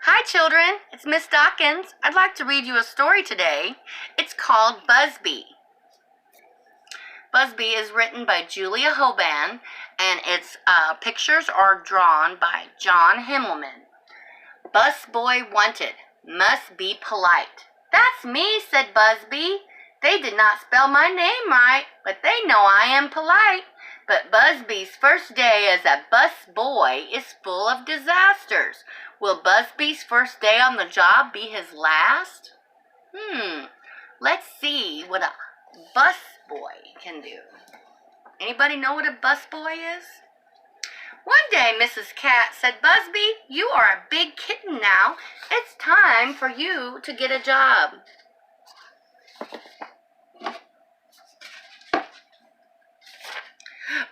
Hi children, it's Miss Dawkins. I'd like to read you a story today. It's called Busby. Busby is written by Julia Hoban, and its pictures are drawn by John Himmelman. Busboy wanted, must be polite. That's me, said Busby. They did not spell my name right, but they know I am polite. But Busby's first day as a busboy is full of disasters. Will Busby's first day on the job be his last? Let's see what a busboy can do. Anybody know what a busboy is? One day, Mrs. Cat said, Busby, you are a big kitten now. It's time for you to get a job.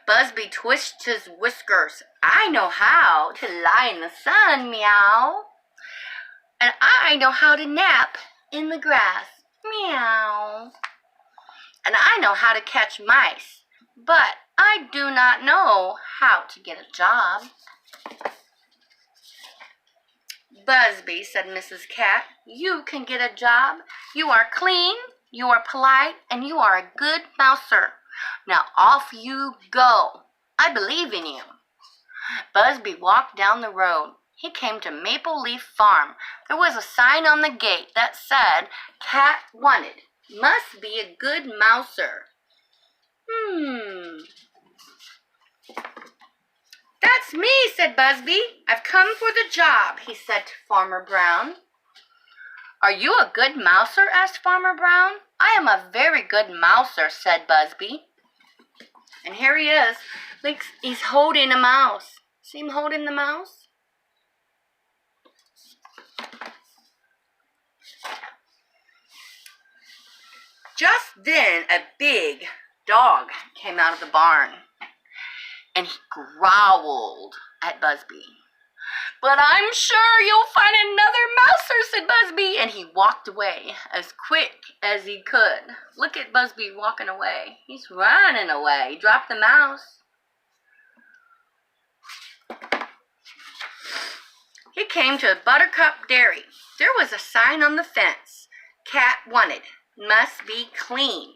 Busby twitched his whiskers. I know how to lie in the sun, meow. And I know how to nap in the grass, meow. And I know how to catch mice, but I do not know how to get a job. Busby, said Mrs. Cat, you can get a job. You are clean, you are polite, and you are a good mouser. Now off you go. I believe in you. Busby walked down the road. He came to Maple Leaf Farm. There was a sign on the gate that said, Cat wanted. Must be a good mouser. That's me, said Busby. I've come for the job, he said to Farmer Brown. Are you a good mouser? Asked Farmer Brown. I am a very good mouser, said Busby. And here he is. He's holding a mouse. See him holding the mouse? Just then, a big dog came out of the barn, and he growled at Busby. But I'm sure you'll find another mouser, said Busby, and he walked away as quick as he could. Look at Busby walking away. He's running away. He dropped the mouse. He came to Buttercup Dairy. There was a sign on the fence. Cat wanted. Must be clean.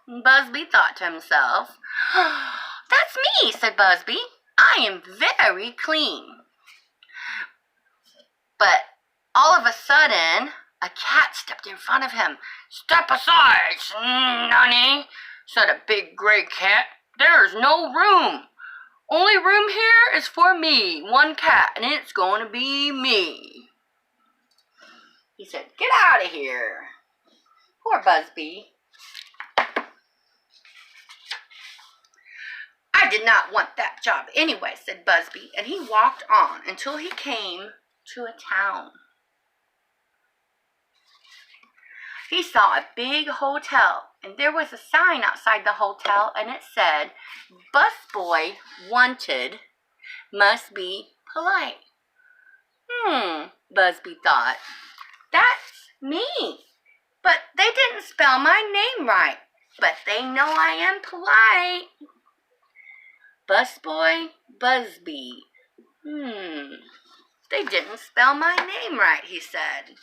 Busby thought to himself. That's me, said Busby. I am very clean. But all of a sudden, a cat stepped in front of him. Step aside, Nunny, said a big gray cat. There is no room. Only room here is for me, one cat, and it's going to be me. He said, get out of here. Poor Busby. I did not want that job anyway, said Busby, and he walked on until he came to a town. He saw a big hotel, and there was a sign outside the hotel, and it said, Busboy wanted, must be polite. Busby thought, that's me. But they didn't spell my name right. But they know I am polite. Busboy, Busby. They didn't spell my name right, he said.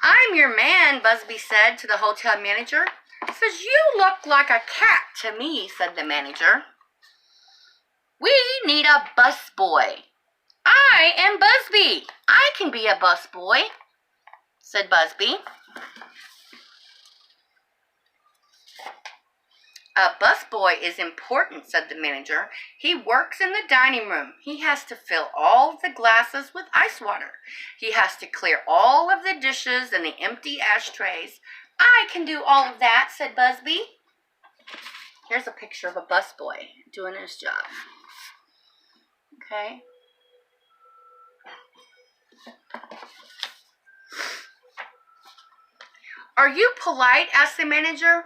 I'm your man, Busby said to the hotel manager. Says, you look like a cat to me, said the manager. We need a busboy. I am Busby. I can be a busboy, said Busby. A busboy is important, said the manager. He works in the dining room. He has to fill all the glasses with ice water. He has to clear all of the dishes and the empty ashtrays. I can do all of that, said Busby. Here's a picture of a busboy doing his job. Okay. Are you polite? Asked the manager.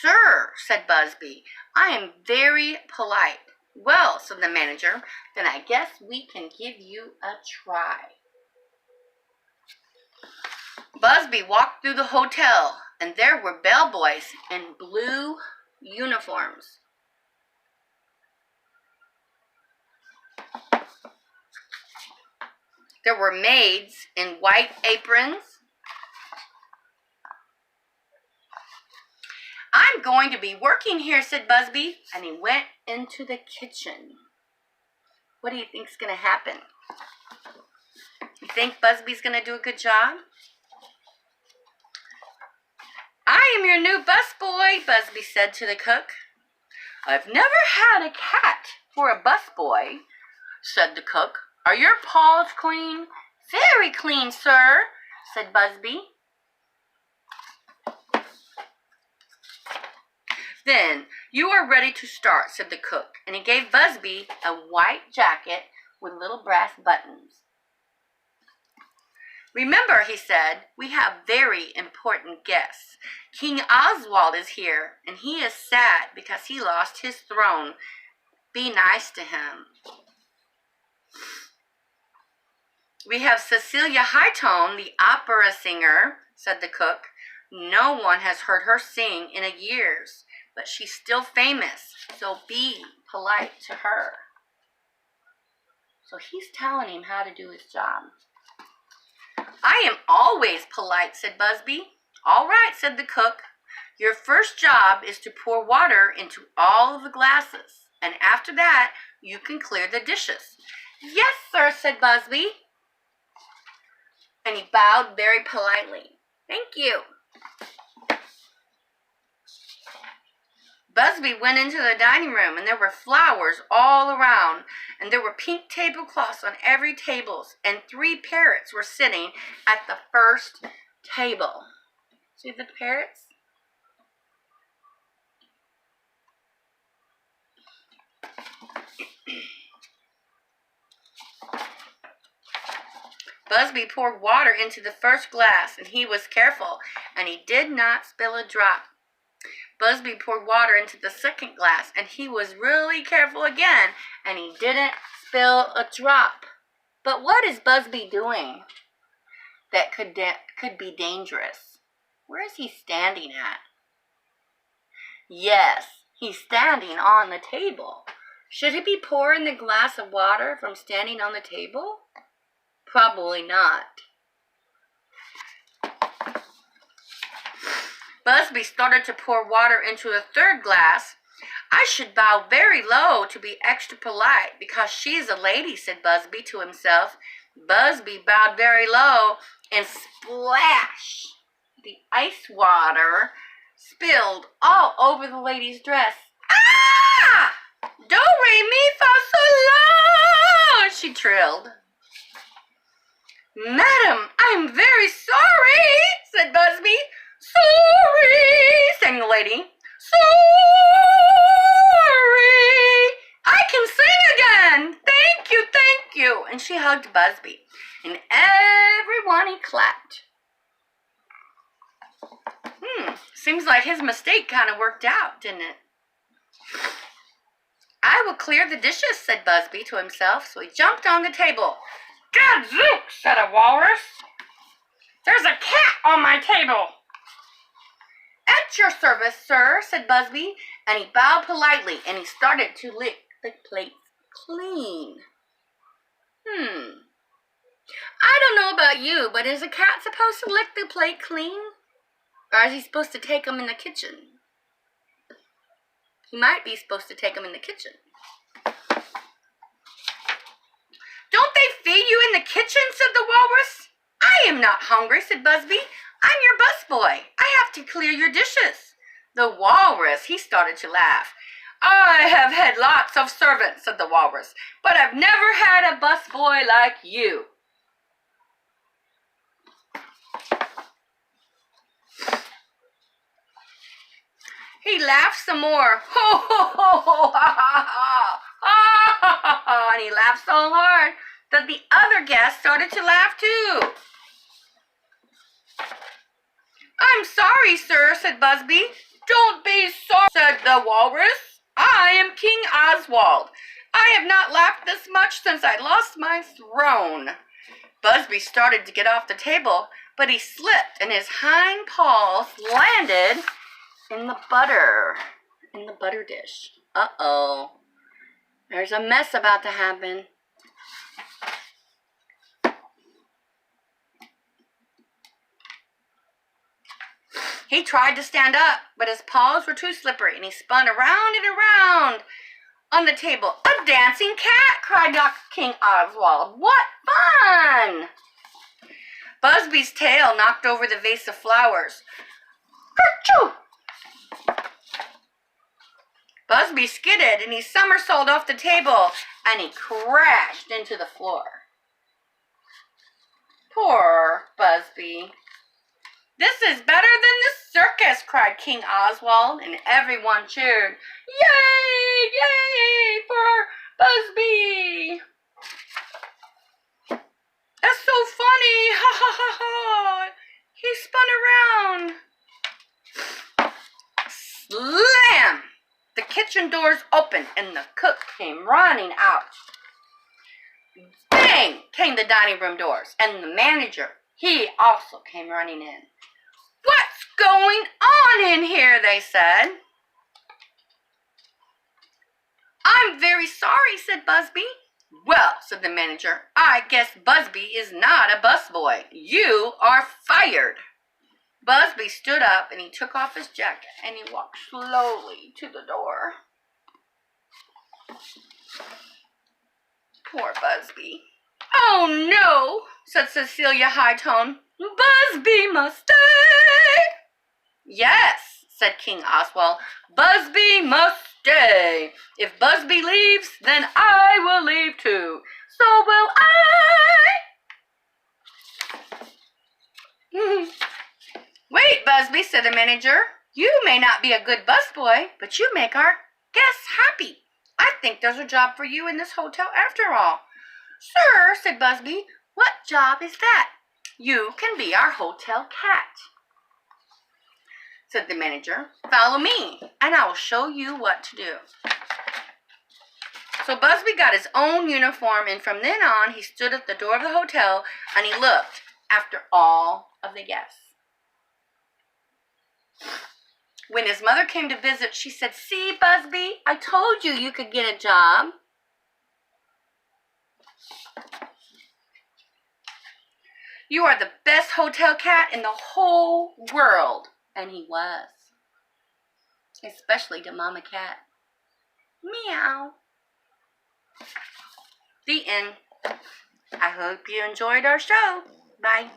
Sir, said Busby, I am very polite. Well, said the manager, then I guess we can give you a try. Busby walked through the hotel, and there were bellboys in blue uniforms. There were maids in white aprons. I'm going to be working here, said Busby, and he went into the kitchen. What do you think's going to happen? You think Busby's going to do a good job? I am your new busboy, Busby said to the cook. I've never had a cat for a busboy, said the cook. Are your paws clean? Very clean, sir, said Busby. Then you are ready to start, said the cook, and he gave Busby a white jacket with little brass buttons. Remember, he said, we have very important guests. King Oswald is here, and he is sad because he lost his throne. Be nice to him. We have Cecilia Hightone, the opera singer, said the cook. No one has heard her sing in years, but she's still famous, so be polite to her. So he's telling him how to do his job. I am always polite, said Busby. All right, said the cook. Your first job is to pour water into all of the glasses, and after that, you can clear the dishes. Yes, sir, said Busby. And he bowed very politely. Thank you. Busby went into the dining room, and there were flowers all around, and there were pink tablecloths on every table, and 3 parrots were sitting at the first table. See the parrots? Busby poured water into the first glass, and he was careful, and he did not spill a drop. Busby poured water into the second glass, and he was really careful again, and he didn't spill a drop. But what is Busby doing that could be dangerous? Where is he standing at? Yes, he's standing on the table. Should he be pouring the glass of water from standing on the table? Probably not. Busby started to pour water into the third glass. I should bow very low to be extra polite because she's a lady, said Busby to himself. Busby bowed very low, and splash! The ice water spilled all over the lady's dress. Ah! Do, re, mi, fa, sol, la, she trilled. Madam, I'm very sorry, said Busby. Sorry, sang the lady. Sorry. I can sing again. Thank you, thank you. And she hugged Busby, and everyone clapped. Seems like his mistake kind of worked out, didn't it? I will clear the dishes, said Busby to himself, so he jumped on the table. Gadzooks, said a walrus. There's a cat on my table. At your service, sir, said Busby, and he bowed politely, and he started to lick the plate clean. I don't know about you, but is a cat supposed to lick the plate clean? Or is he supposed to take them in the kitchen? He might be supposed to take them in the kitchen. Don't they feed you in the kitchen, said the walrus. I am not hungry, said Busby. I'm your busboy. I have to clear your dishes. The walrus, he started to laugh. I have had lots of servants, said the walrus, but I've never had a busboy like you. He laughed some more. Ho, ho, ho, ho, ha, ha, ha, ha, ha, ha, and he laughed so hard that the other guests started to laugh too. I'm sorry, sir, said Busby. Don't be sorry, said the walrus. I am King Oswald. I have not laughed this much since I lost my throne. Busby started to get off the table, but he slipped and his hind paws landed in the butter dish. Uh-oh. There's a mess about to happen. He tried to stand up, but his paws were too slippery, and he spun around and around on the table. A dancing cat, cried King Oswald. What fun! Busby's tail knocked over the vase of flowers. Kerchoo! Busby skidded, and he somersaulted off the table, and he crashed into the floor. Poor Busby. This is better than the circus, cried King Oswald, and everyone cheered. Yay! Yay for Busby! That's so funny! Ha ha ha ha! He spun around. Slam! The kitchen doors opened, and the cook came running out. Bang! Came the dining room doors, and the manager, he also came running in. What's going on in here? They said. I'm very sorry, said Busby. Well, said the manager, I guess Busby is not a busboy. You are fired. Busby stood up and he took off his jacket and he walked slowly to the door. Poor Busby. Oh no, said Cecilia Hightone. Busby must stay. Yes, said King Oswald. Busby must stay. If Busby leaves, then I will leave too. So will I. Wait, Busby, said the manager. You may not be a good busboy, but you make our guests happy. I think there's a job for you in this hotel after all. Sir, said Busby, what job is that? You can be our hotel cat, said the manager. Follow me, and I will show you what to do. So Busby got his own uniform, and from then on, he stood at the door of the hotel, and he looked after all of the guests. When his mother came to visit, she said, See, Busby, I told you you could get a job. You are the best hotel cat in the whole world. And he was. Especially to Mama Cat. Meow. The end. I hope you enjoyed our show. Bye.